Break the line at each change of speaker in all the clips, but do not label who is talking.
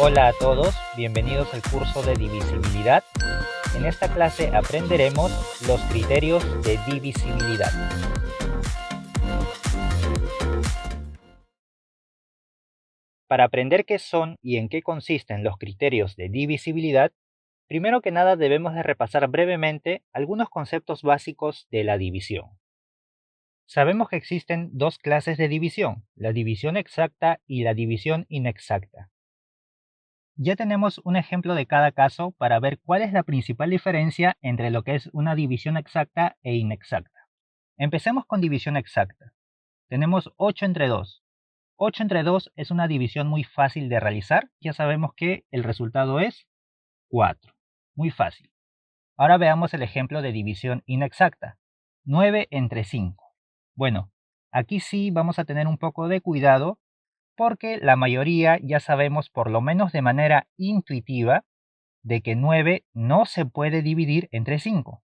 Hola a todos, bienvenidos al curso de divisibilidad. En esta clase aprenderemos los criterios de divisibilidad. Para aprender qué son y en qué consisten los criterios de divisibilidad, primero que nada debemos de repasar brevemente algunos conceptos básicos de la división. Sabemos que existen dos clases de división, la división exacta y la división inexacta. Ya tenemos un ejemplo de cada caso para ver cuál es la principal diferencia entre lo que es una división exacta e inexacta. Empecemos con división exacta. Tenemos 8 entre 2. 8 entre 2 es una división muy fácil de realizar. Ya sabemos que el resultado es 4. Muy fácil. Ahora veamos el ejemplo de división inexacta. 9 entre 5. Bueno, aquí sí vamos a tener un poco de cuidado porque la mayoría ya sabemos, por lo menos de manera intuitiva, de que 9 no se puede dividir entre 5.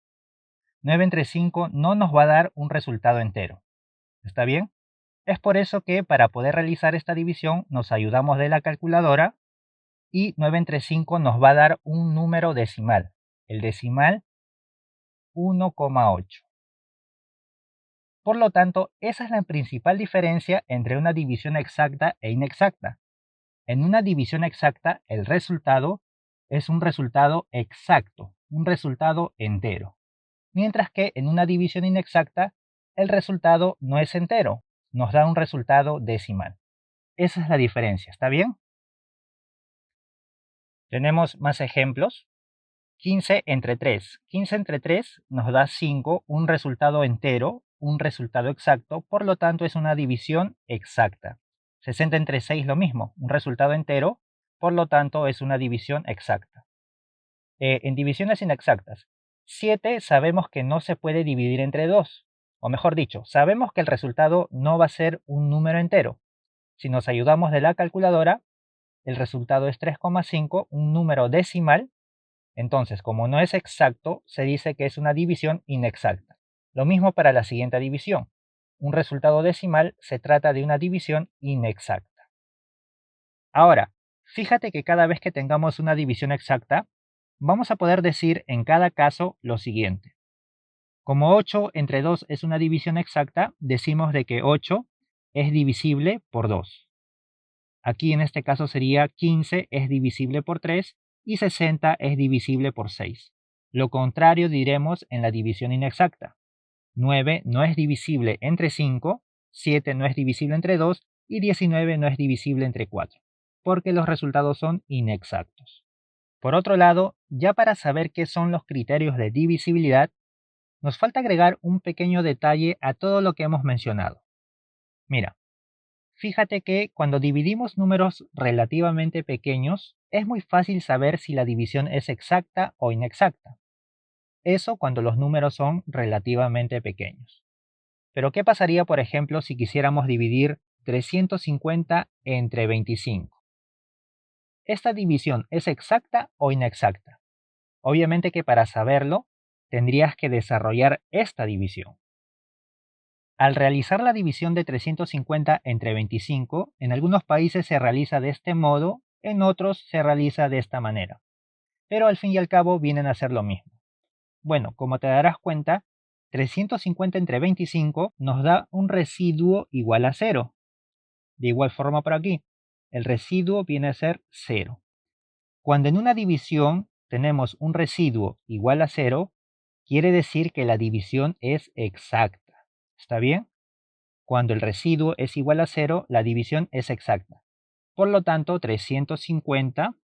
9 entre 5 no nos va a dar un resultado entero. ¿Está bien? Es por eso que para poder realizar esta división nos ayudamos de la calculadora y 9 entre 5 nos va a dar un número decimal. El decimal 1,8. Por lo tanto, esa es la principal diferencia entre una división exacta e inexacta. En una división exacta, el resultado es un resultado exacto, un resultado entero. Mientras que en una división inexacta, el resultado no es entero, nos da un resultado decimal. Esa es la diferencia, ¿está bien? Tenemos más ejemplos. 15 entre 3. 15 entre 3 nos da 5, un resultado entero, un resultado exacto, por lo tanto es una división exacta. 60 entre 6 lo mismo, un resultado entero, por lo tanto es una división exacta. En divisiones inexactas, 7 sabemos que no se puede dividir entre 2, o mejor dicho, sabemos que el resultado no va a ser un número entero. Si nos ayudamos de la calculadora, el resultado es 3,5, un número decimal. Entonces, como no es exacto, se dice que es una división inexacta. Lo mismo para la siguiente división. Un resultado decimal se trata de una división inexacta. Ahora, fíjate que cada vez que tengamos una división exacta, vamos a poder decir en cada caso lo siguiente. Como 8 entre 2 es una división exacta, decimos de que 8 es divisible por 2. Aquí en este caso sería 15 es divisible por 3 y 60 es divisible por 6. Lo contrario diremos en la división inexacta. 9 no es divisible entre 5, 7 no es divisible entre 2 y 19 no es divisible entre 4, porque los resultados son inexactos. Por otro lado, ya para saber qué son los criterios de divisibilidad, nos falta agregar un pequeño detalle a todo lo que hemos mencionado. Mira, fíjate que cuando dividimos números relativamente pequeños, es muy fácil saber si la división es exacta o inexacta. Eso cuando los números son relativamente pequeños. Pero ¿qué pasaría, por ejemplo, si quisiéramos dividir 350 entre 25? ¿Esta división es exacta o inexacta? Obviamente que para saberlo, tendrías que desarrollar esta división. Al realizar la división de 350 entre 25, en algunos países se realiza de este modo, en otros se realiza de esta manera. Pero al fin y al cabo vienen a ser lo mismo. Bueno, como te darás cuenta, 350 entre 25 nos da un residuo igual a 0. De igual forma por aquí, el residuo viene a ser 0. Cuando en una división tenemos un residuo igual a 0, quiere decir que la división es exacta. ¿Está bien? Cuando el residuo es igual a 0, la división es exacta. Por lo tanto, 350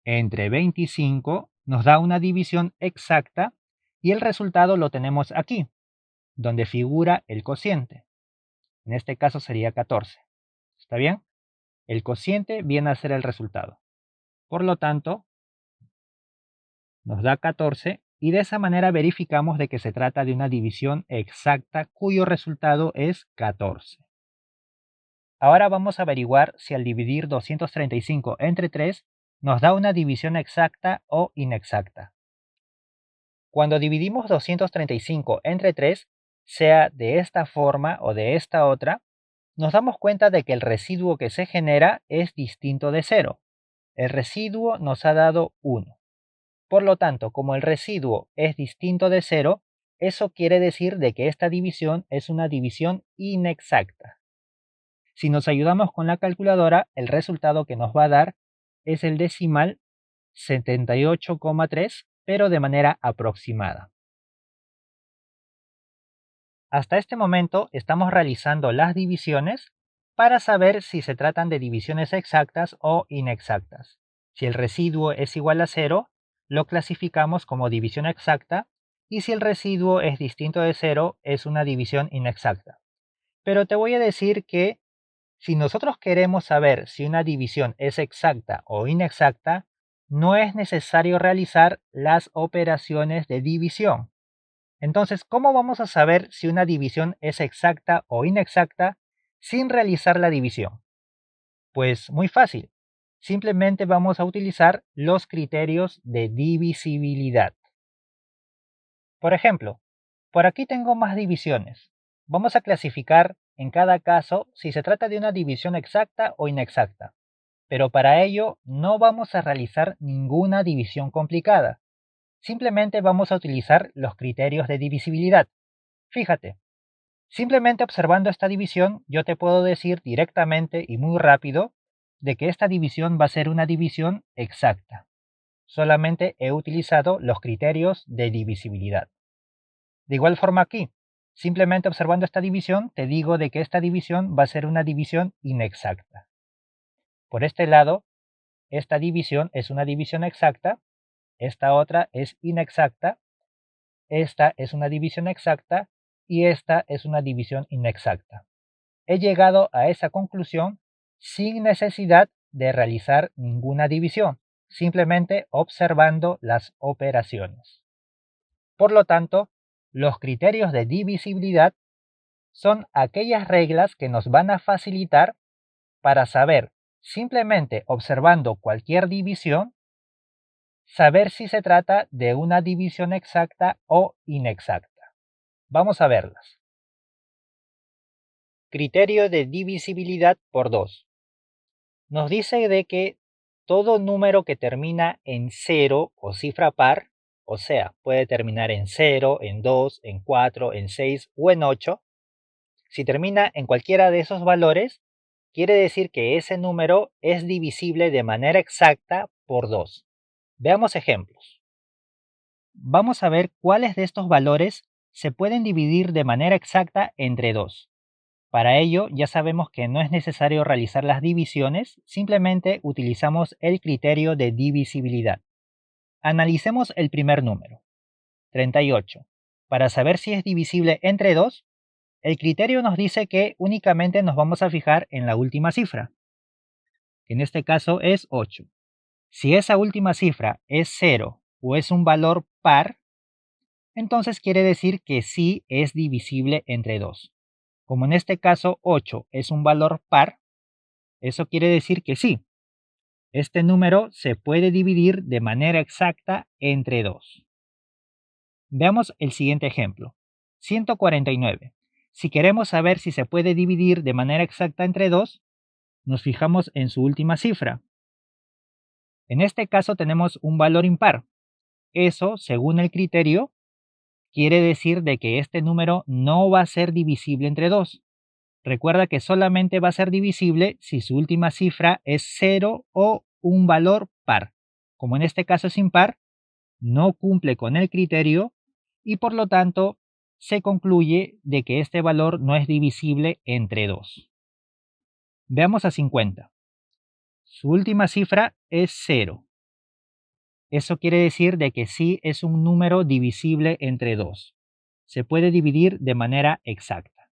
entre 25 nos da una división exacta y el resultado lo tenemos aquí, donde figura el cociente. En este caso sería 14. ¿Está bien? El cociente viene a ser el resultado. Por lo tanto, nos da 14 y de esa manera verificamos de que se trata de una división exacta cuyo resultado es 14. Ahora vamos a averiguar si al dividir 235 entre 3 nos da una división exacta o inexacta. Cuando dividimos 235 entre 3, sea de esta forma o de esta otra, nos damos cuenta de que el residuo que se genera es distinto de 0. El residuo nos ha dado 1. Por lo tanto, como el residuo es distinto de 0, eso quiere decir de que esta división es una división inexacta. Si nos ayudamos con la calculadora, el resultado que nos va a dar es el decimal 78,3, pero de manera aproximada. Hasta este momento estamos realizando las divisiones para saber si se tratan de divisiones exactas o inexactas. Si el residuo es igual a 0, lo clasificamos como división exacta, y si el residuo es distinto de 0, es una división inexacta. Pero te voy a decir que si nosotros queremos saber si una división es exacta o inexacta, no es necesario realizar las operaciones de división. Entonces, ¿cómo vamos a saber si una división es exacta o inexacta sin realizar la división? Pues muy fácil. Simplemente vamos a utilizar los criterios de divisibilidad. Por ejemplo, por aquí tengo más divisiones. Vamos a clasificar en cada caso si se trata de una división exacta o inexacta. Pero para ello no vamos a realizar ninguna división complicada. Simplemente vamos a utilizar los criterios de divisibilidad. Fíjate, simplemente observando esta división yo te puedo decir directamente y muy rápido de que esta división va a ser una división exacta. Solamente he utilizado los criterios de divisibilidad. De igual forma aquí, simplemente observando esta división te digo de que esta división va a ser una división inexacta. Por este lado, esta división es una división exacta, esta otra es inexacta, esta es una división exacta y esta es una división inexacta. He llegado a esa conclusión sin necesidad de realizar ninguna división, simplemente observando las operaciones. Por lo tanto, los criterios de divisibilidad son aquellas reglas que nos van a facilitar para saber, simplemente observando cualquier división, saber si se trata de una división exacta o inexacta. Vamos a verlas. Criterio de divisibilidad por 2. Nos dice de que todo número que termina en 0 o cifra par, o sea, puede terminar en 0, en 2, en 4, en 6 o en 8, si termina en cualquiera de esos valores, quiere decir que ese número es divisible de manera exacta por 2. Veamos ejemplos. Vamos a ver cuáles de estos valores se pueden dividir de manera exacta entre 2. Para ello ya sabemos que no es necesario realizar las divisiones, simplemente utilizamos el criterio de divisibilidad. Analicemos el primer número, 38. Para saber si es divisible entre 2, el criterio nos dice que únicamente nos vamos a fijar en la última cifra, que en este caso es 8. Si esa última cifra es 0 o es un valor par, entonces quiere decir que sí es divisible entre 2. Como en este caso 8 es un valor par, eso quiere decir que sí, este número se puede dividir de manera exacta entre 2. Veamos el siguiente ejemplo. 149. Si queremos saber si se puede dividir de manera exacta entre 2, nos fijamos en su última cifra. En este caso tenemos un valor impar. Eso, según el criterio, quiere decir de que este número no va a ser divisible entre 2. Recuerda que solamente va a ser divisible si su última cifra es 0 o un valor par. Como en este caso es impar, no cumple con el criterio y por lo tanto se concluye de que este valor no es divisible entre 2. Veamos a 50. Su última cifra es 0. Eso quiere decir de que sí es un número divisible entre 2. Se puede dividir de manera exacta.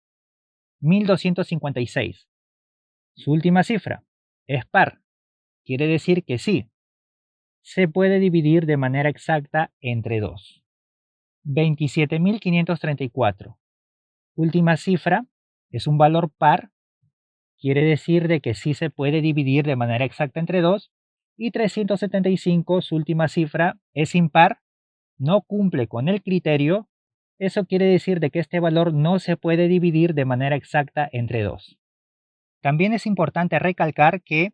1256. Su última cifra es par. Quiere decir que sí, se puede dividir de manera exacta entre 2. 27.534. Última cifra es un valor par. Quiere decir de que sí se puede dividir de manera exacta entre 2. Y 375, su última cifra, es impar. No cumple con el criterio. Eso quiere decir de que este valor no se puede dividir de manera exacta entre 2. También es importante recalcar que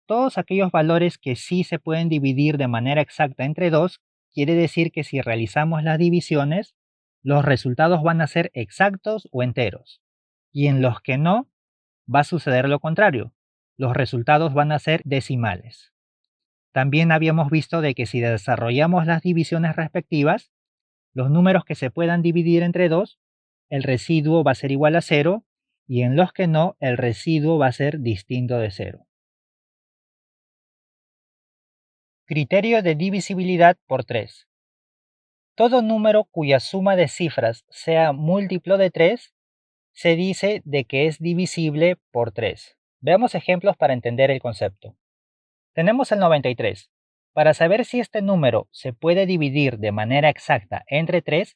todos aquellos valores que sí se pueden dividir de manera exacta entre 2, quiere decir que si realizamos las divisiones, los resultados van a ser exactos o enteros. Y en los que no, va a suceder lo contrario. Los resultados van a ser decimales. También habíamos visto de que si desarrollamos las divisiones respectivas, los números que se puedan dividir entre 2, el residuo va a ser igual a 0, y en los que no, el residuo va a ser distinto de 0. Criterio de divisibilidad por 3. Todo número cuya suma de cifras sea múltiplo de 3 se dice de que es divisible por 3. Veamos ejemplos para entender el concepto. Tenemos el 93. Para saber si este número se puede dividir de manera exacta entre 3,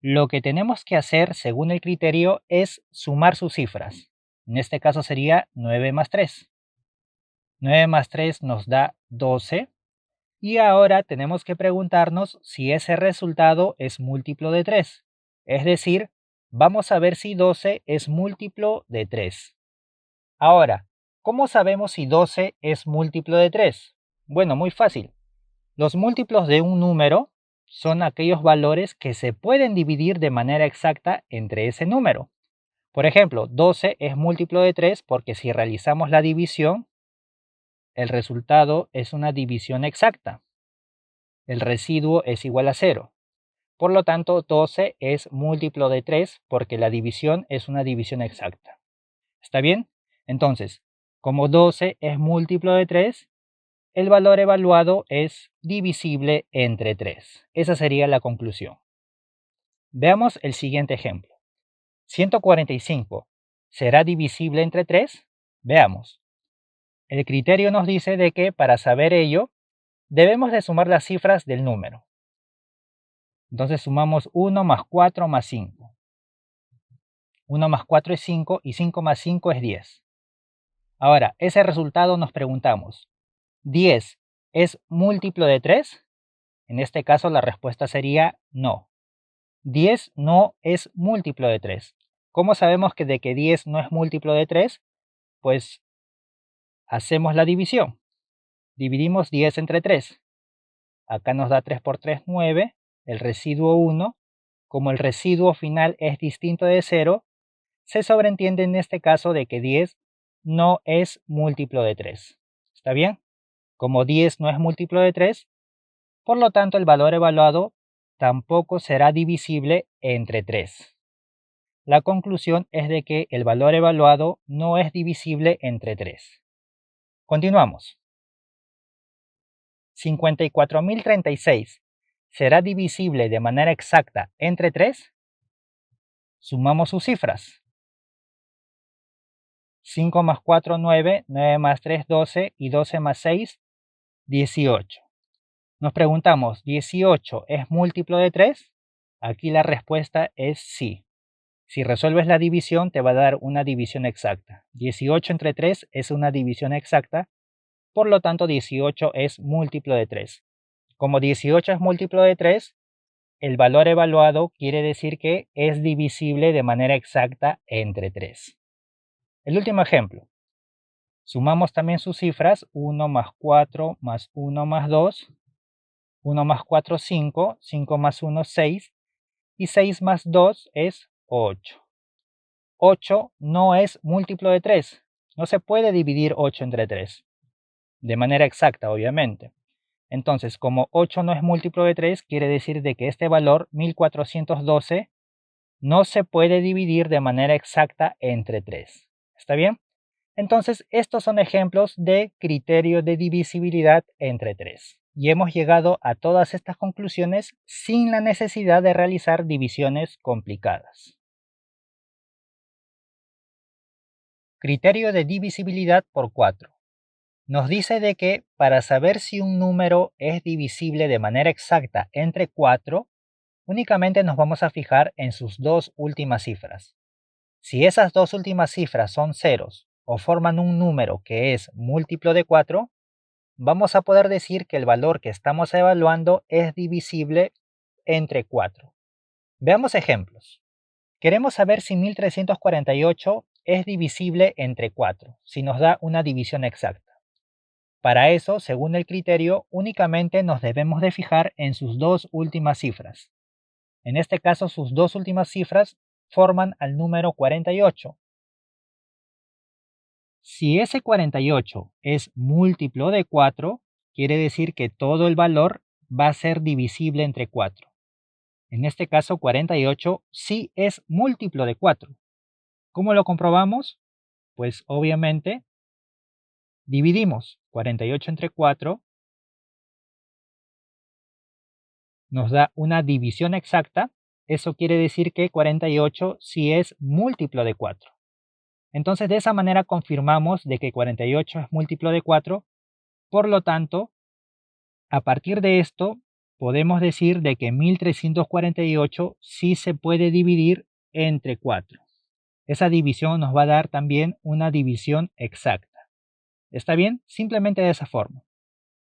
lo que tenemos que hacer según el criterio es sumar sus cifras. En este caso sería 9 más 3. 9 más 3 nos da 12. Y ahora tenemos que preguntarnos si ese resultado es múltiplo de 3. Es decir, vamos a ver si 12 es múltiplo de 3. Ahora, ¿cómo sabemos si 12 es múltiplo de 3? Bueno, muy fácil. Los múltiplos de un número son aquellos valores que se pueden dividir de manera exacta entre ese número. Por ejemplo, 12 es múltiplo de 3 porque si realizamos la división, el resultado es una división exacta. El residuo es igual a 0. Por lo tanto, 12 es múltiplo de 3 porque la división es una división exacta. ¿Está bien? Entonces, como 12 es múltiplo de 3, el valor evaluado es divisible entre 3. Esa sería la conclusión. Veamos el siguiente ejemplo. 145, ¿será divisible entre 3? Veamos. El criterio nos dice de que para saber ello, debemos de sumar las cifras del número. Entonces sumamos 1 más 4 más 5. 1 más 4 es 5 y 5 más 5 es 10. Ahora, ese resultado nos preguntamos, ¿10 es múltiplo de 3? En este caso la respuesta sería no. 10 no es múltiplo de 3. ¿Cómo sabemos que 10 no es múltiplo de 3? Pues hacemos la división. Dividimos 10 entre 3. Acá nos da 3 por 3, 9. El residuo 1. Como el residuo final es distinto de 0, se sobreentiende en este caso de que 10 no es múltiplo de 3. ¿Está bien? Como 10 no es múltiplo de 3, por lo tanto el valor evaluado tampoco será divisible entre 3. La conclusión es de que el valor evaluado no es divisible entre 3. Continuamos. 54.036 será divisible de manera exacta entre 3. Sumamos sus cifras. 5 más 4, 9, 9 más 3, 12 y 12 más 6, 18. Nos preguntamos, ¿18 es múltiplo de 3? Aquí la respuesta es sí. Si resuelves la división te va a dar una división exacta. 18 entre 3 es una división exacta, por lo tanto 18 es múltiplo de 3. Como 18 es múltiplo de 3, el valor evaluado quiere decir que es divisible de manera exacta entre 3. El último ejemplo. Sumamos también sus cifras, 1 más 4 más 1 más 2, 1 más 4, 5, 5 más 1, 6, y 6 más 2 es 8. 8 no es múltiplo de 3. No se puede dividir 8 entre 3. De manera exacta, obviamente. Entonces, como 8 no es múltiplo de 3, quiere decir de que este valor, 1412, no se puede dividir de manera exacta entre 3. ¿Está bien? Entonces, estos son ejemplos de criterio de divisibilidad entre 3. Y hemos llegado a todas estas conclusiones sin la necesidad de realizar divisiones complicadas. Criterio de divisibilidad por 4. Nos dice de que para saber si un número es divisible de manera exacta entre 4, únicamente nos vamos a fijar en sus dos últimas cifras. Si esas dos últimas cifras son ceros o forman un número que es múltiplo de 4, vamos a poder decir que el valor que estamos evaluando es divisible entre 4. Veamos ejemplos. Queremos saber si 1348 es divisible entre 4, si nos da una división exacta. Para eso, según el criterio, únicamente nos debemos de fijar en sus dos últimas cifras. En este caso, sus dos últimas cifras forman al número 48. Si ese 48 es múltiplo de 4, quiere decir que todo el valor va a ser divisible entre 4. En este caso, 48 sí es múltiplo de 4. ¿Cómo lo comprobamos? Pues obviamente dividimos 48 entre 4, nos da una división exacta. Eso quiere decir que 48 sí es múltiplo de 4. Entonces, de esa manera confirmamos de que 48 es múltiplo de 4. Por lo tanto, a partir de esto, podemos decir de que 1348 sí se puede dividir entre 4. Esa división nos va a dar también una división exacta. ¿Está bien? Simplemente de esa forma.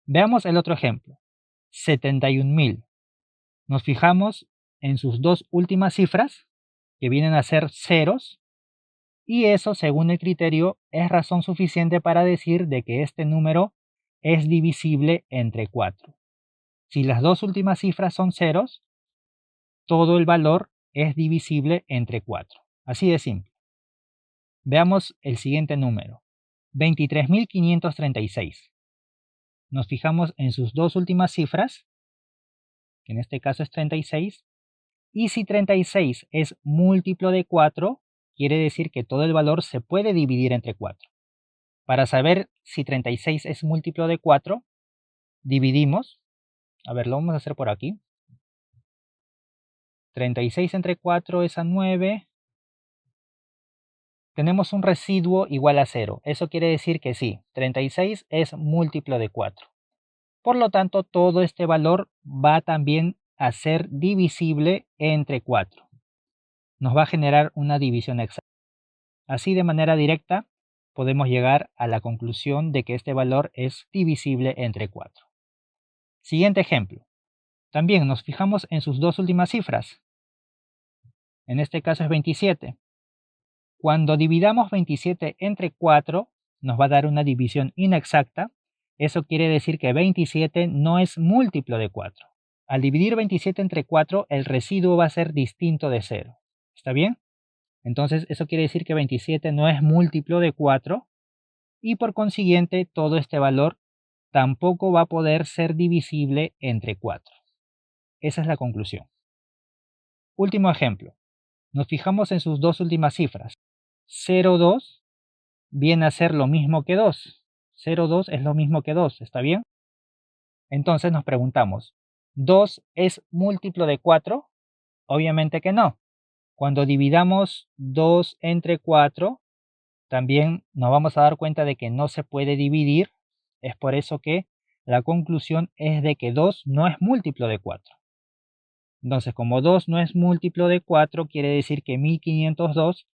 Veamos el otro ejemplo. 71.000. Nos fijamos en sus dos últimas cifras, que vienen a ser ceros, y eso, según el criterio, es razón suficiente para decir de que este número es divisible entre 4. Si las dos últimas cifras son ceros, todo el valor es divisible entre 4. Así de simple. Veamos el siguiente número. 23.536. Nos fijamos en sus dos últimas cifras, que en este caso es 36, y si 36 es múltiplo de 4, quiere decir que todo el valor se puede dividir entre 4. Para saber si 36 es múltiplo de 4, dividimos. A ver, lo vamos a hacer por aquí. 36 entre 4 es a 9. Tenemos un residuo igual a 0. Eso quiere decir que sí, 36 es múltiplo de 4. Por lo tanto, todo este valor va también a ser divisible entre 4. Nos va a generar una división exacta. Así, de manera directa, podemos llegar a la conclusión de que este valor es divisible entre 4. Siguiente ejemplo. También nos fijamos en sus dos últimas cifras. En este caso es 27. Cuando dividamos 27 entre 4, nos va a dar una división inexacta. Eso quiere decir que 27 no es múltiplo de 4. Al dividir 27 entre 4, el residuo va a ser distinto de 0. ¿Está bien? Entonces, eso quiere decir que 27 no es múltiplo de 4 y por consiguiente todo este valor tampoco va a poder ser divisible entre 4. Esa es la conclusión. Último ejemplo. Nos fijamos en sus dos últimas cifras. 0,2 viene a ser lo mismo que 2. 0,2 es lo mismo que 2, ¿está bien? Entonces nos preguntamos, ¿2 es múltiplo de 4? Obviamente que no. Cuando dividamos 2 entre 4, también nos vamos a dar cuenta de que no se puede dividir. Es por eso que la conclusión es de que 2 no es múltiplo de 4. Entonces, como 2 no es múltiplo de 4, quiere decir que 1502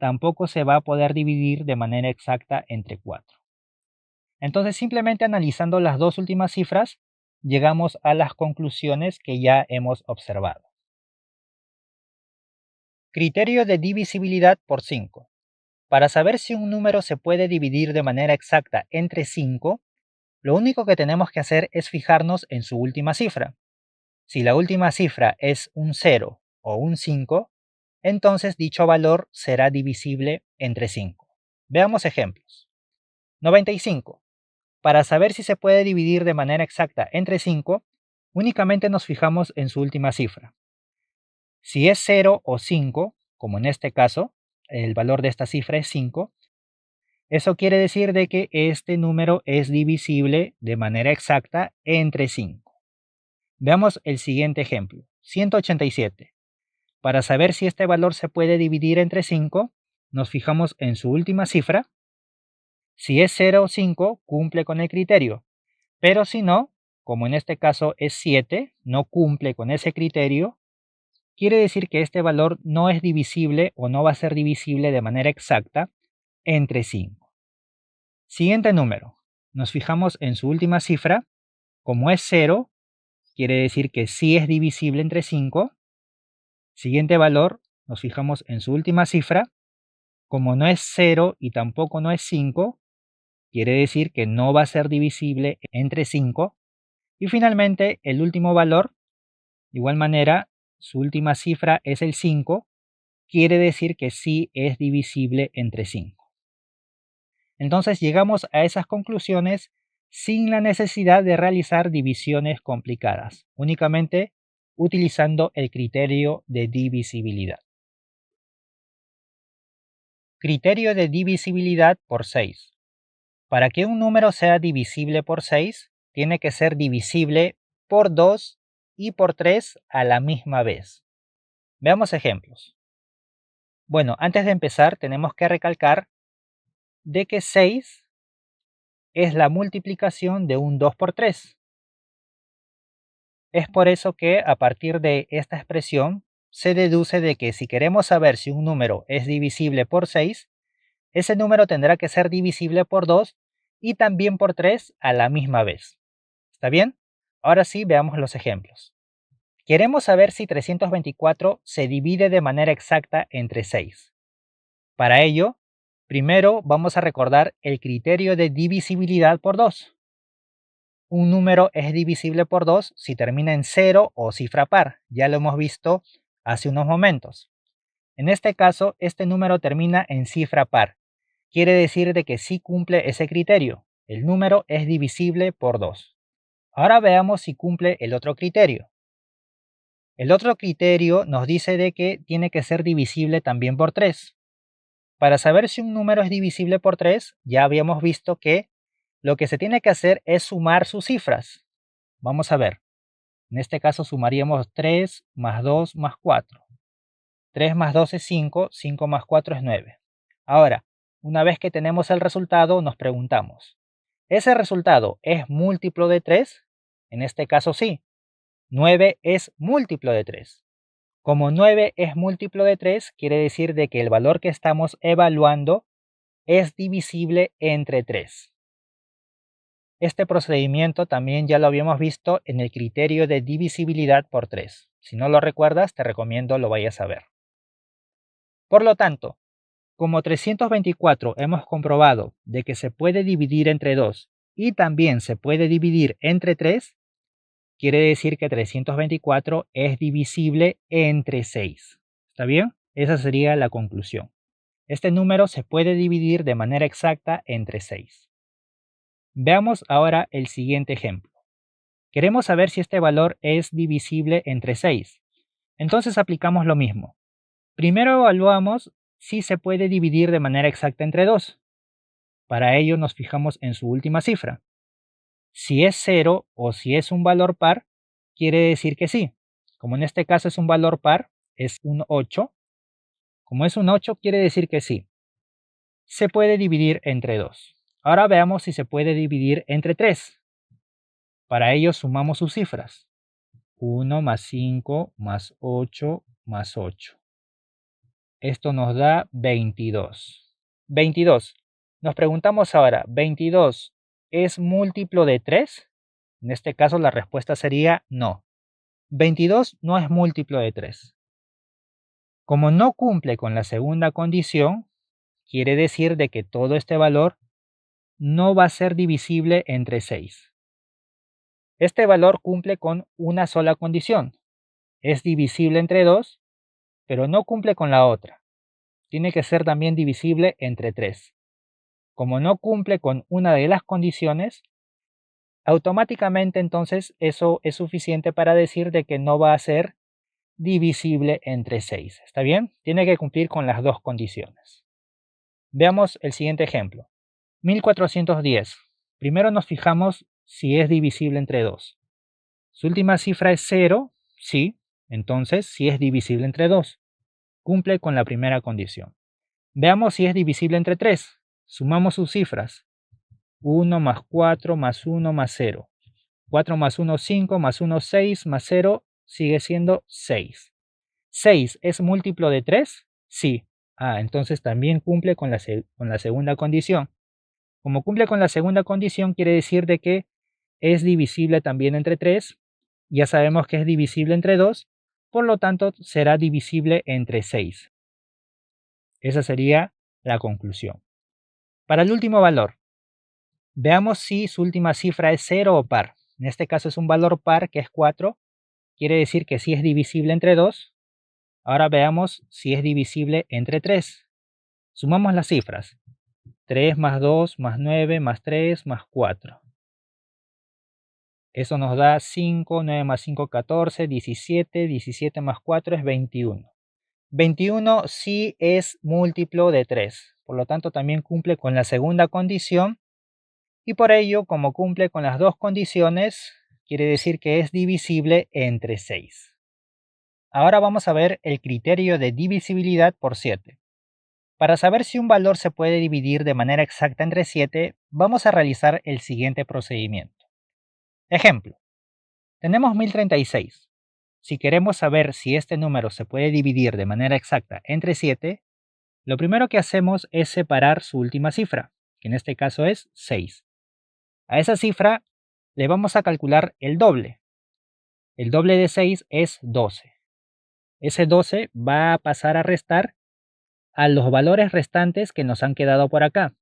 tampoco se va a poder dividir de manera exacta entre 4. Entonces, simplemente analizando las dos últimas cifras, llegamos a las conclusiones que ya hemos observado. Criterio de divisibilidad por 5. Para saber si un número se puede dividir de manera exacta entre 5, lo único que tenemos que hacer es fijarnos en su última cifra. Si la última cifra es un 0 o un 5, entonces dicho valor será divisible entre 5. Veamos ejemplos. 95. Para saber si se puede dividir de manera exacta entre 5, únicamente nos fijamos en su última cifra. Si es 0 o 5, como en este caso, el valor de esta cifra es 5, eso quiere decir de que este número es divisible de manera exacta entre 5. Veamos el siguiente ejemplo. 187. Para saber si este valor se puede dividir entre 5, nos fijamos en su última cifra. Si es 0 o 5, cumple con el criterio. Pero si no, como en este caso es 7, no cumple con ese criterio, quiere decir que este valor no es divisible o no va a ser divisible de manera exacta entre 5. Siguiente número. Nos fijamos en su última cifra. Como es 0, quiere decir que sí es divisible entre 5. Siguiente valor, nos fijamos en su última cifra. Como no es 0 y tampoco no es 5, quiere decir que no va a ser divisible entre 5. Y finalmente, el último valor, de igual manera, su última cifra es el 5, quiere decir que sí es divisible entre 5. Entonces llegamos a esas conclusiones sin la necesidad de realizar divisiones complicadas, únicamente utilizando el criterio de divisibilidad. Criterio de divisibilidad por 6. Para que un número sea divisible por 6, tiene que ser divisible por 2 y por 3 a la misma vez. Veamos ejemplos. Bueno, antes de empezar tenemos que recalcar de que 6 es la multiplicación de un 2 por 3. Es por eso que a partir de esta expresión se deduce de que si queremos saber si un número es divisible por 6, ese número tendrá que ser divisible por 2 y también por 3 a la misma vez. ¿Está bien? Ahora sí, veamos los ejemplos. Queremos saber si 324 se divide de manera exacta entre 6. Para ello, primero vamos a recordar el criterio de divisibilidad por 2. Un número es divisible por 2 si termina en 0 o cifra par. Ya lo hemos visto hace unos momentos. En este caso, este número termina en cifra par. Quiere decir de que sí cumple ese criterio. El número es divisible por 2. Ahora veamos si cumple el otro criterio. El otro criterio nos dice de que tiene que ser divisible también por 3. Para saber si un número es divisible por 3, ya habíamos visto que lo que se tiene que hacer es sumar sus cifras. Vamos a ver. En este caso sumaríamos 3 más 2 más 4. 3 más 2 es 5, 5 más 4 es 9. Ahora, una vez que tenemos el resultado, nos preguntamos, ¿ese resultado es múltiplo de 3? En este caso sí. 9 es múltiplo de 3. Como 9 es múltiplo de 3, quiere decir de que el valor que estamos evaluando es divisible entre 3. Este procedimiento también ya lo habíamos visto en el criterio de divisibilidad por 3. Si no lo recuerdas, te recomiendo lo vayas a ver. Por lo tanto, como 324 hemos comprobado de que se puede dividir entre 2 y también se puede dividir entre 3, quiere decir que 324 es divisible entre 6. ¿Está bien? Esa sería la conclusión. Este número se puede dividir de manera exacta entre 6. Veamos ahora el siguiente ejemplo. Queremos saber si este valor es divisible entre 6. Entonces aplicamos lo mismo. Primero evaluamos si se puede dividir de manera exacta entre 2. Para ello nos fijamos en su última cifra. Si es 0 o si es un valor par, quiere decir que sí. Como en este caso es un valor par, es un 8. Como es un 8, quiere decir que sí. Se puede dividir entre 2. Ahora veamos si se puede dividir entre 3. Para ello sumamos sus cifras. 1 más 5 más 8 más 8. Esto nos da 22. 22. Nos preguntamos ahora, ¿22 es múltiplo de 3? En este caso la respuesta sería no. 22 no es múltiplo de 3. Como no cumple con la segunda condición, quiere decir de que todo este valor no va a ser divisible entre 6. Este valor cumple con una sola condición. Es divisible entre 2, pero no cumple con la otra. Tiene que ser también divisible entre 3. Como no cumple con una de las condiciones, automáticamente entonces eso es suficiente para decir de que no va a ser divisible entre 6. ¿Está bien? Tiene que cumplir con las dos condiciones. Veamos el siguiente ejemplo. 1410. Primero nos fijamos si es divisible entre 2. Su última cifra es 0, sí, entonces sí es divisible entre 2. Cumple con la primera condición. Veamos si es divisible entre 3. Sumamos sus cifras. 1 más 4 más 1 más 0. 4 más 1, 5, más 1, 6, más 0 sigue siendo 6. ¿6 es múltiplo de 3? Sí. Entonces también cumple con la segunda condición. Como cumple con la segunda condición, quiere decir de que es divisible también entre 3. Ya sabemos que es divisible entre 2, por lo tanto será divisible entre 6. Esa sería la conclusión. Para el último valor, Veamos si su última cifra es 0 o par. En este caso es un valor par que es 4. Quiere decir que sí es divisible entre 2. Ahora veamos si es divisible entre 3. Sumamos las cifras. 3 más 2 más 9 más 3 más 4. Eso nos da 5, 9 más 5, 14, 17, 17 más 4 es 21. 21 sí es múltiplo de 3, por lo tanto también cumple con la segunda condición y por ello, como cumple con las dos condiciones, quiere decir que es divisible entre 6. Ahora vamos a ver el criterio de divisibilidad por 7. Para saber si un valor se puede dividir de manera exacta entre 7, vamos a realizar el siguiente procedimiento. Ejemplo. Tenemos 1036. Si queremos saber si este número se puede dividir de manera exacta entre 7, lo primero que hacemos es separar su última cifra, que en este caso es 6. A esa cifra le vamos a calcular el doble. El doble de 6 es 12. Ese 12 va a pasar a restar a los valores restantes que nos han quedado por acá.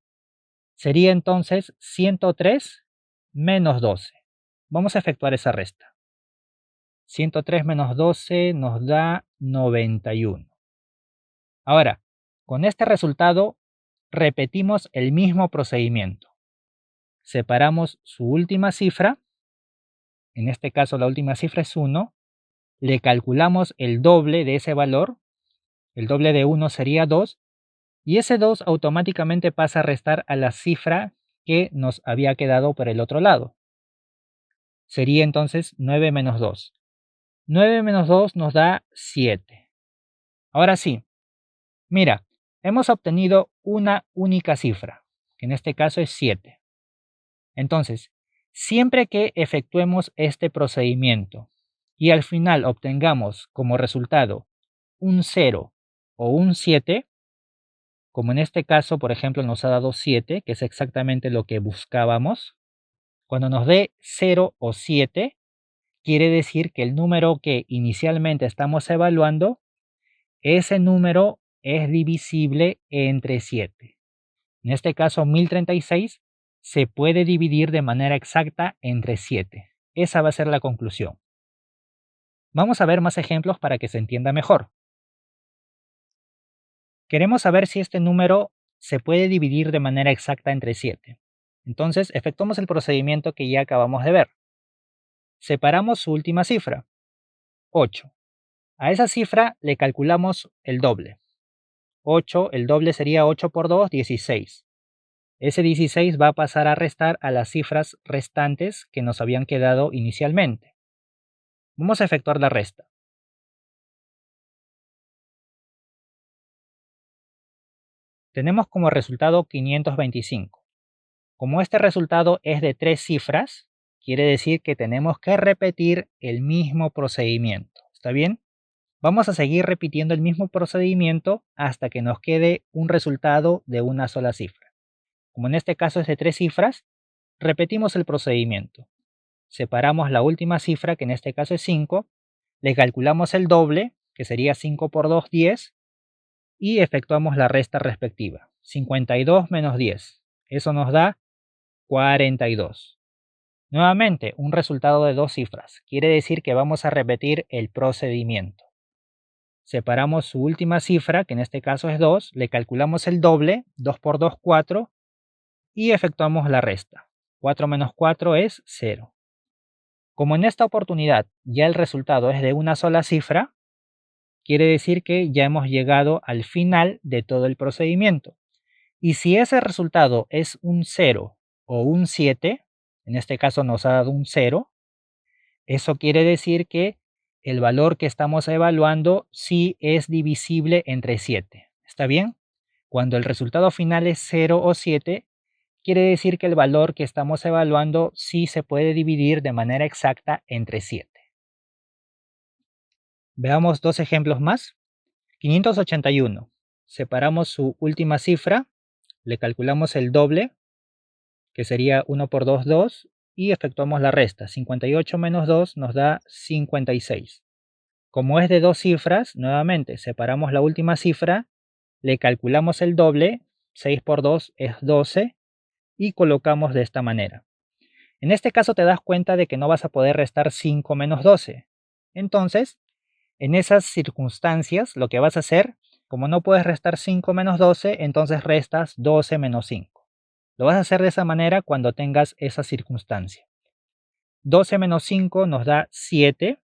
Sería entonces 103 menos 12. Vamos a efectuar esa resta. 103 menos 12 nos da 91. Ahora, con este resultado, repetimos el mismo procedimiento. Separamos su última cifra, en este caso la última cifra es 1, le calculamos el doble de ese valor, el doble de 1 sería 2, y ese 2 automáticamente pasa a restar a la cifra que nos había quedado por el otro lado. Sería entonces 9 menos 2. 9 menos 2 nos da 7. Ahora sí, mira, hemos obtenido una única cifra, que en este caso es 7. Entonces, siempre que efectuemos este procedimiento y al final obtengamos como resultado un 0 o un 7, como en este caso, por ejemplo, nos ha dado 7, que es exactamente lo que buscábamos, cuando nos dé 0 o 7, quiere decir que el número que inicialmente estamos evaluando, ese número es divisible entre 7. En este caso, 1036 se puede dividir de manera exacta entre 7. Esa va a ser la conclusión. Vamos a ver más ejemplos para que se entienda mejor. Queremos saber si este número se puede dividir de manera exacta entre 7. Entonces, efectuamos el procedimiento que ya acabamos de ver. Separamos su última cifra, 8. A esa cifra le calculamos el doble. 8, el doble sería 8 por 2, 16. Ese 16 va a pasar a restar a las cifras restantes que nos habían quedado inicialmente. Vamos a efectuar la resta. Tenemos como resultado 525. Como este resultado es de 3 cifras, quiere decir que tenemos que repetir el mismo procedimiento. ¿Está bien? Vamos a seguir repitiendo el mismo procedimiento hasta que nos quede un resultado de una sola cifra. Como en este caso es de 3 cifras, repetimos el procedimiento. Separamos la última cifra, que en este caso es 5, le calculamos el doble, que sería 5 por 2, 10, y efectuamos la resta respectiva. 52 menos 10. Eso nos da 42. Nuevamente, un resultado de 2 cifras. Quiere decir que vamos a repetir el procedimiento. Separamos su última cifra, que en este caso es 2, le calculamos el doble, 2 por 2, 4, y efectuamos la resta. 4 menos 4 es 0. Como en esta oportunidad ya el resultado es de una sola cifra, quiere decir que ya hemos llegado al final de todo el procedimiento. Y si ese resultado es un 0 o un 7, en este caso nos ha dado un 0, eso quiere decir que el valor que estamos evaluando sí es divisible entre 7. ¿Está bien? Cuando el resultado final es 0 o 7, quiere decir que el valor que estamos evaluando sí se puede dividir de manera exacta entre 7. Veamos dos ejemplos más. 581. Separamos su última cifra, le calculamos el doble, que sería 1 por 2, 2, y efectuamos la resta. 58 menos 2 nos da 56. Como es de dos cifras, nuevamente separamos la última cifra, le calculamos el doble, 6 por 2 es 12, y colocamos de esta manera. En este caso te das cuenta de que no vas a poder restar 5 menos 12. Entonces, en esas circunstancias, lo que vas a hacer, como no puedes restar 5 menos 12, entonces restas 12 menos 5. Lo vas a hacer de esa manera cuando tengas esa circunstancia. 12 menos 5 nos da 7.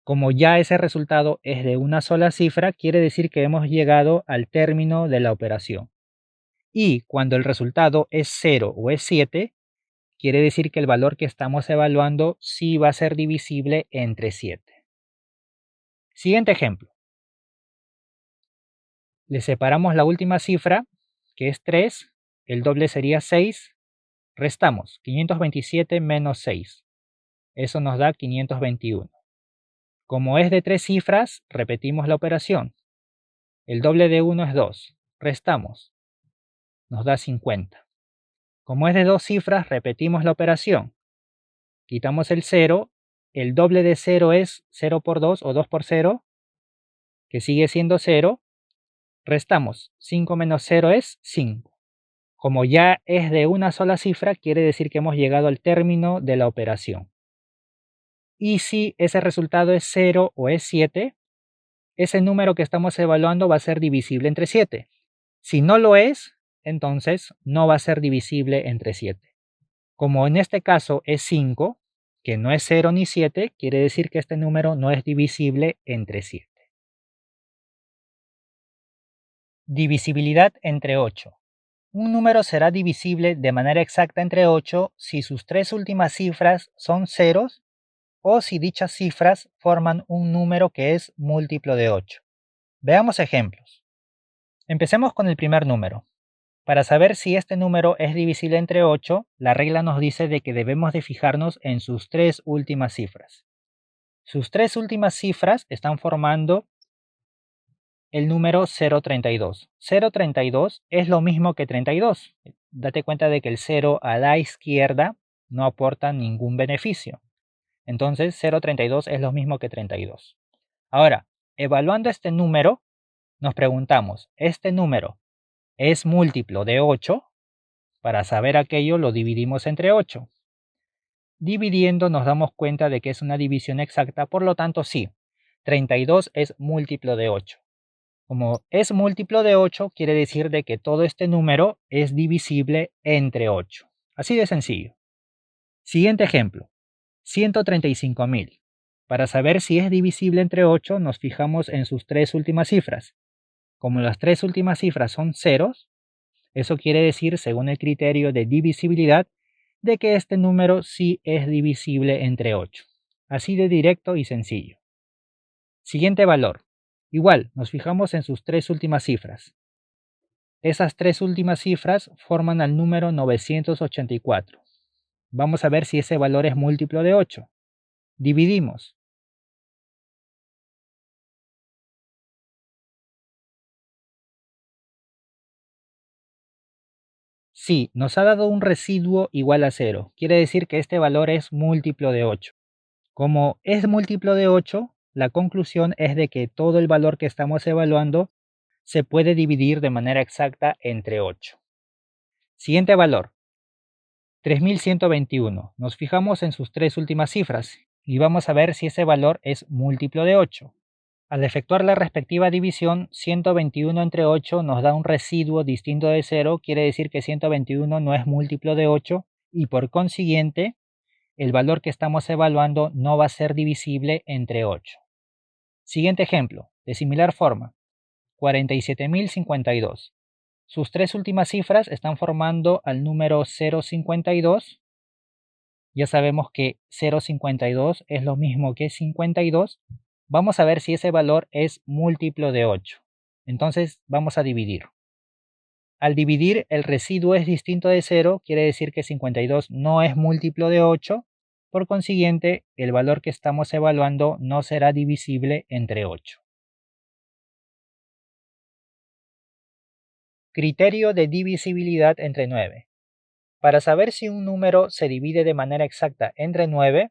Como ya ese resultado es de una sola cifra, quiere decir que hemos llegado al término de la operación. Y cuando el resultado es 0 o es 7, quiere decir que el valor que estamos evaluando sí va a ser divisible entre 7. Siguiente ejemplo. Le separamos la última cifra, que es 3, el doble sería 6, restamos 527 menos 6. Eso nos da 521. Como es de 3 cifras, repetimos la operación. El doble de 1 es 2, restamos, nos da 50. Como es de 2 cifras, repetimos la operación. Quitamos el 0, el doble de 0 es 0 por 2 o 2 por 0, que sigue siendo 0. Restamos, 5 menos 0 es 5. Como ya es de una sola cifra, quiere decir que hemos llegado al término de la operación. Y si ese resultado es 0 o es 7, ese número que estamos evaluando va a ser divisible entre 7. Si no lo es, entonces no va a ser divisible entre 7. Como en este caso es 5, que no es 0 ni 7, quiere decir que este número no es divisible entre 7. Divisibilidad entre 8. Un número será divisible de manera exacta entre 8 si sus tres últimas cifras son ceros o si dichas cifras forman un número que es múltiplo de 8. Veamos ejemplos. Empecemos con el primer número. Para saber si este número es divisible entre 8, la regla nos dice de que debemos de fijarnos en sus tres últimas cifras. Sus tres últimas cifras están formando el número 0,32. 0,32 es lo mismo que 32. Date cuenta de que el 0 a la izquierda no aporta ningún beneficio. Entonces 0,32 es lo mismo que 32. Ahora, evaluando este número, nos preguntamos, ¿este número es múltiplo de 8? Para saber aquello lo dividimos entre 8. Dividiendo nos damos cuenta de que es una división exacta, por lo tanto sí, 32 es múltiplo de 8. Como es múltiplo de 8, quiere decir de que todo este número es divisible entre 8. Así de sencillo. Siguiente ejemplo. 135.000. Para saber si es divisible entre 8, nos fijamos en sus tres últimas cifras. Como las tres últimas cifras son ceros, eso quiere decir, según el criterio de divisibilidad, de que este número sí es divisible entre 8. Así de directo y sencillo. Siguiente valor. Igual, nos fijamos en sus tres últimas cifras. Esas tres últimas cifras forman al número 984. Vamos a ver si ese valor es múltiplo de 8. Dividimos. Sí, nos ha dado un residuo igual a 0. Quiere decir que este valor es múltiplo de 8. Como es múltiplo de 8, la conclusión es de que todo el valor que estamos evaluando se puede dividir de manera exacta entre 8. Siguiente valor. 3121. Nos fijamos en sus tres últimas cifras y vamos a ver si ese valor es múltiplo de 8. Al efectuar la respectiva división, 121 entre 8 nos da un residuo distinto de 0, quiere decir que 121 no es múltiplo de 8 y por consiguiente, el valor que estamos evaluando no va a ser divisible entre 8. Siguiente ejemplo, de similar forma, 47.052. Sus tres últimas cifras están formando al número 0,52. Ya sabemos que 0,52 es lo mismo que 52. Vamos a ver si ese valor es múltiplo de 8. Entonces vamos a dividir. Al dividir el residuo es distinto de 0, quiere decir que 52 no es múltiplo de 8. Por consiguiente, el valor que estamos evaluando no será divisible entre 8. Criterio de divisibilidad entre 9. Para saber si un número se divide de manera exacta entre 9,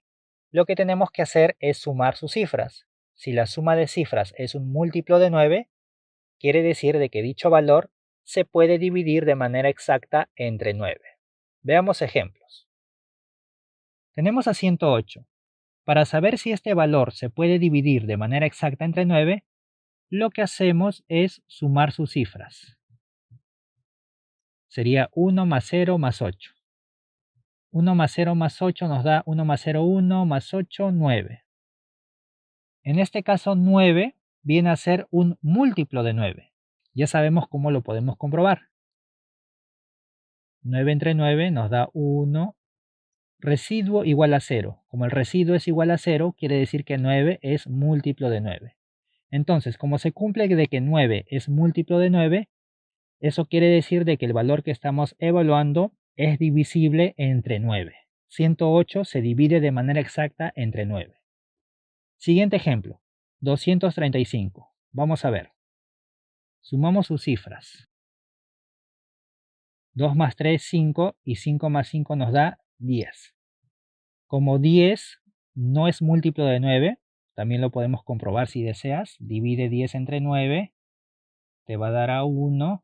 lo que tenemos que hacer es sumar sus cifras. Si la suma de cifras es un múltiplo de 9, quiere decir de que dicho valor se puede dividir de manera exacta entre 9. Veamos ejemplos. Tenemos a 108. Para saber si este valor se puede dividir de manera exacta entre 9, lo que hacemos es sumar sus cifras. Sería 1 más 0 más 8. 1 más 0 más 8 nos da 1 más 0, 1 más 8, 9. En este caso, 9 viene a ser un múltiplo de 9. Ya sabemos cómo lo podemos comprobar. 9 entre 9 nos da 1. Residuo igual a 0. Como el residuo es igual a 0, quiere decir que 9 es múltiplo de 9. Entonces, como se cumple de que 9 es múltiplo de 9, eso quiere decir de que el valor que estamos evaluando es divisible entre 9. 108 se divide de manera exacta entre 9. Siguiente ejemplo, 235. Vamos a ver. Sumamos sus cifras. 2 más 3, 5, y 5 más 5 nos da 10. Como 10 no es múltiplo de 9, también lo podemos comprobar si deseas. Divide 10 entre 9, te va a dar a 1,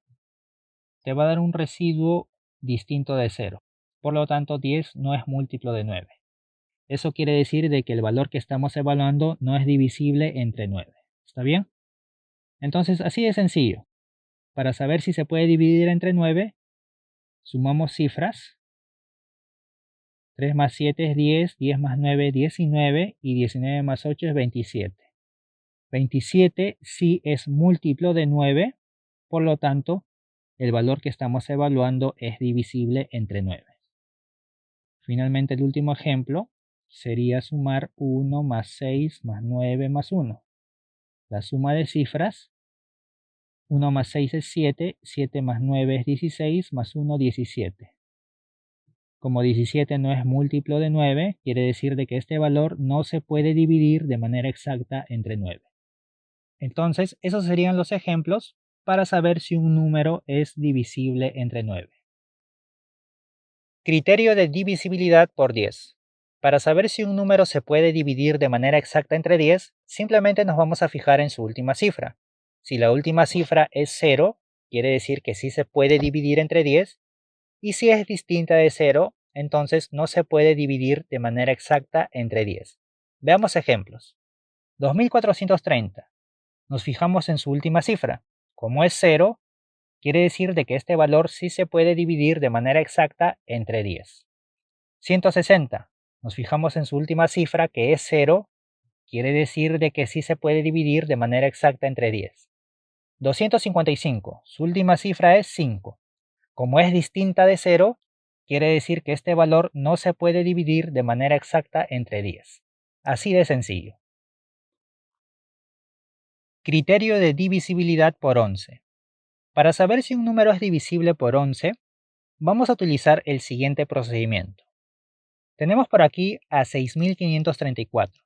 te va a dar un residuo distinto de 0. Por lo tanto, 10 no es múltiplo de 9. Eso quiere decir de que el valor que estamos evaluando no es divisible entre 9. ¿Está bien? Entonces, así de sencillo. Para saber si se puede dividir entre 9, sumamos cifras. 3 más 7 es 10, 10 más 9 es 19 y 19 más 8 es 27. 27 sí es múltiplo de 9, por lo tanto, el valor que estamos evaluando es divisible entre 9. Finalmente, el último ejemplo sería sumar 1 más 6 más 9 más 1. La suma de cifras, 1 más 6 es 7, 7 más 9 es 16, más 1, 17. Como 17 no es múltiplo de 9, quiere decir de que este valor no se puede dividir de manera exacta entre 9. Entonces, esos serían los ejemplos para saber si un número es divisible entre 9. Criterio de divisibilidad por 10. Para saber si un número se puede dividir de manera exacta entre 10, simplemente nos vamos a fijar en su última cifra. Si la última cifra es 0, quiere decir que sí se puede dividir entre 10, y si es distinta de 0, entonces no se puede dividir de manera exacta entre 10. Veamos ejemplos. 2430. Nos fijamos en su última cifra. Como es 0, quiere decir de que este valor sí se puede dividir de manera exacta entre 10. 160. Nos fijamos en su última cifra, que es 0, quiere decir de que sí se puede dividir de manera exacta entre 10. 255. Su última cifra es 5. Como es distinta de 0, quiere decir que este valor no se puede dividir de manera exacta entre 10. Así de sencillo. Criterio de divisibilidad por 11. Para saber si un número es divisible por 11, vamos a utilizar el siguiente procedimiento. Tenemos por aquí a 6534.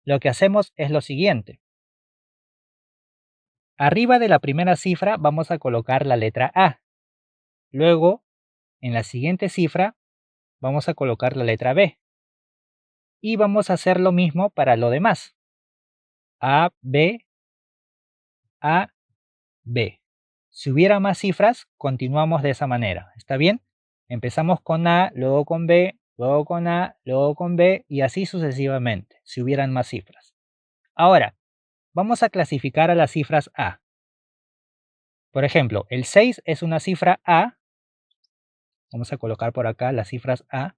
Lo que hacemos es lo siguiente. Arriba de la primera cifra vamos a colocar la letra A. Luego, en la siguiente cifra, vamos a colocar la letra B. Y vamos a hacer lo mismo para lo demás. A, B, A, B. Si hubiera más cifras, continuamos de esa manera. ¿Está bien? Empezamos con A, luego con B, luego con A, luego con B y así sucesivamente, si hubieran más cifras. Ahora, vamos a clasificar a las cifras A. Por ejemplo, el 6 es una cifra A. Vamos a colocar por acá las cifras A.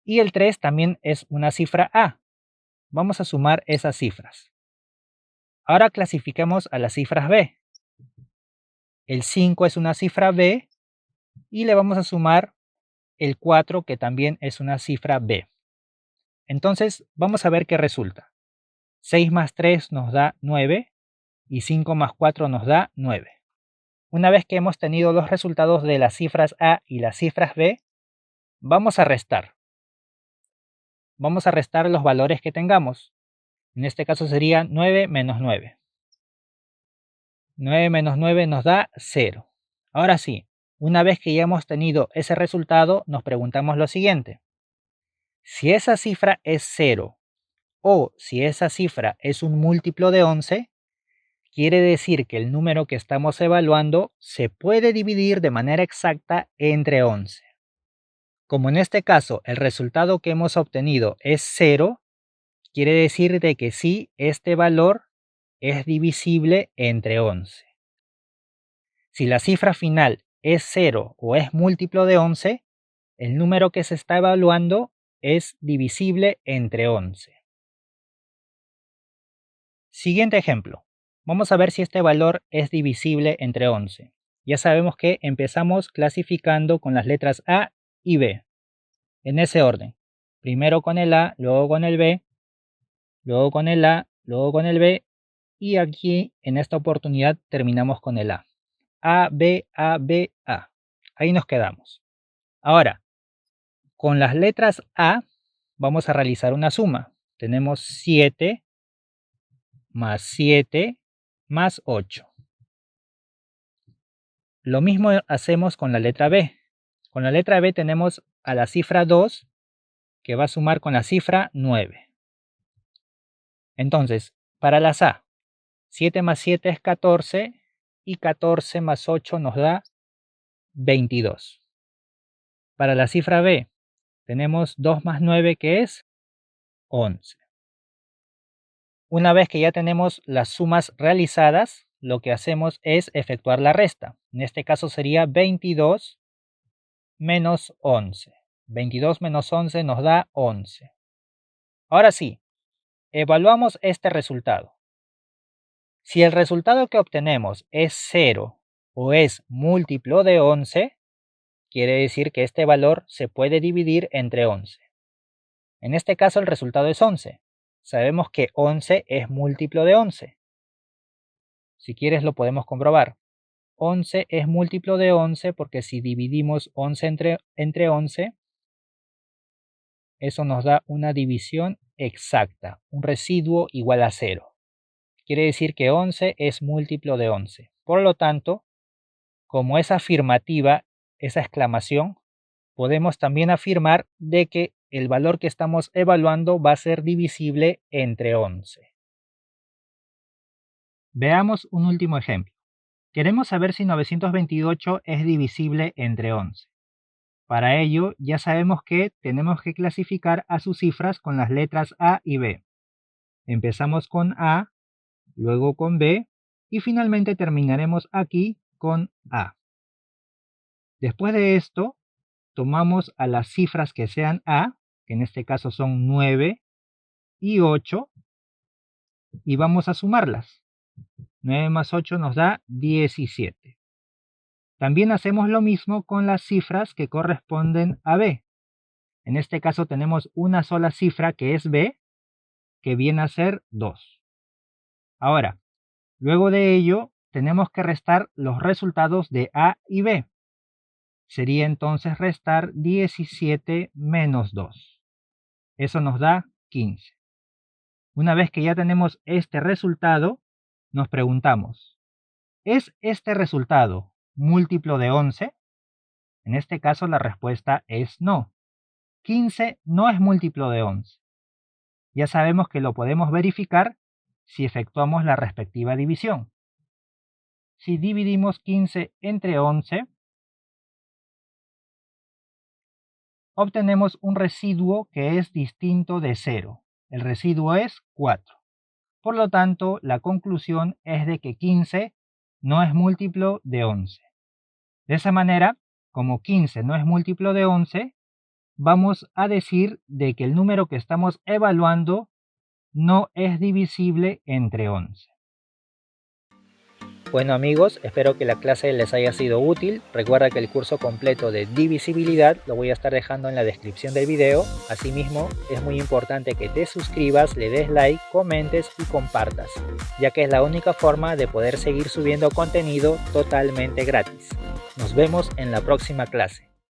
Y el 3 también es una cifra A. Vamos a sumar esas cifras. Ahora clasifiquemos a las cifras B. El 5 es una cifra B y le vamos a sumar el 4, que también es una cifra B. Entonces, vamos a ver qué resulta. 6 más 3 nos da 9 y 5 más 4 nos da 9. Una vez que hemos tenido los resultados de las cifras A y las cifras B, vamos a restar. Vamos a restar los valores que tengamos. En este caso sería 9 menos 9. 9 menos 9 nos da 0. Ahora sí, una vez que ya hemos tenido ese resultado, nos preguntamos lo siguiente. Si esa cifra es 0 o si esa cifra es un múltiplo de 11, quiere decir que el número que estamos evaluando se puede dividir de manera exacta entre 11. Como en este caso el resultado que hemos obtenido es 0, quiere decir de que sí, este valor es divisible entre 11. Si la cifra final es 0 o es múltiplo de 11, el número que se está evaluando es divisible entre 11. Siguiente ejemplo. Vamos a ver si este valor es divisible entre 11. Ya sabemos que empezamos clasificando con las letras A y B. En ese orden. Primero con el A, luego con el B, luego con el A, luego con el B. Y aquí, en esta oportunidad, terminamos con el A. A, B, A, B, A. Ahí nos quedamos. Ahora, con las letras A vamos a realizar una suma. Tenemos 7 más 7 más 8. Lo mismo hacemos con la letra B. Con la letra B tenemos a la cifra 2 que va a sumar con la cifra 9. Entonces, para las A, 7 más 7 es 14 y 14 más 8 nos da 22. Para la cifra B, tenemos 2 más 9 que es 11. Una vez que ya tenemos las sumas realizadas, lo que hacemos es efectuar la resta. En este caso sería 22 menos 11. 22 menos 11 nos da 11. Ahora sí, evaluamos este resultado. Si el resultado que obtenemos es 0 o es múltiplo de 11, quiere decir que este valor se puede dividir entre 11. En este caso el resultado es 11. Sabemos que 11 es múltiplo de 11. Si quieres lo podemos comprobar. 11 es múltiplo de 11 porque si dividimos 11 entre 11, eso nos da una división exacta, un residuo igual a 0. Quiere decir que 11 es múltiplo de 11. Por lo tanto, como es afirmativa esa exclamación, podemos también afirmar de que el valor que estamos evaluando va a ser divisible entre 11. Veamos un último ejemplo. Queremos saber si 928 es divisible entre 11. Para ello, ya sabemos que tenemos que clasificar a sus cifras con las letras A y B. Empezamos con A, luego con B y finalmente terminaremos aquí con A. Después de esto, tomamos a las cifras que sean A, que en este caso son 9 y 8, y vamos a sumarlas. 9 más 8 nos da 17. También hacemos lo mismo con las cifras que corresponden a B. En este caso tenemos una sola cifra que es B, que viene a ser 2. Ahora, luego de ello, tenemos que restar los resultados de A y B. Sería entonces restar 17 menos 2. Eso nos da 15. Una vez que ya tenemos este resultado, nos preguntamos, ¿es este resultado múltiplo de 11? En este caso la respuesta es no. 15 no es múltiplo de 11. Ya sabemos que lo podemos verificar si efectuamos la respectiva división. Si dividimos 15 entre 11, obtenemos un residuo que es distinto de 0. El residuo es 4. Por lo tanto, la conclusión es de que 15 no es múltiplo de 11. De esa manera, como 15 no es múltiplo de 11, vamos a decir de que el número que estamos evaluando no es divisible entre 11. Bueno amigos, espero que la clase les haya sido útil. Recuerda que el curso completo de divisibilidad lo voy a estar dejando en la descripción del video. Asimismo, es muy importante que te suscribas, le des like, comentes y compartas, ya que es la única forma de poder seguir subiendo contenido totalmente gratis. Nos vemos en la próxima clase.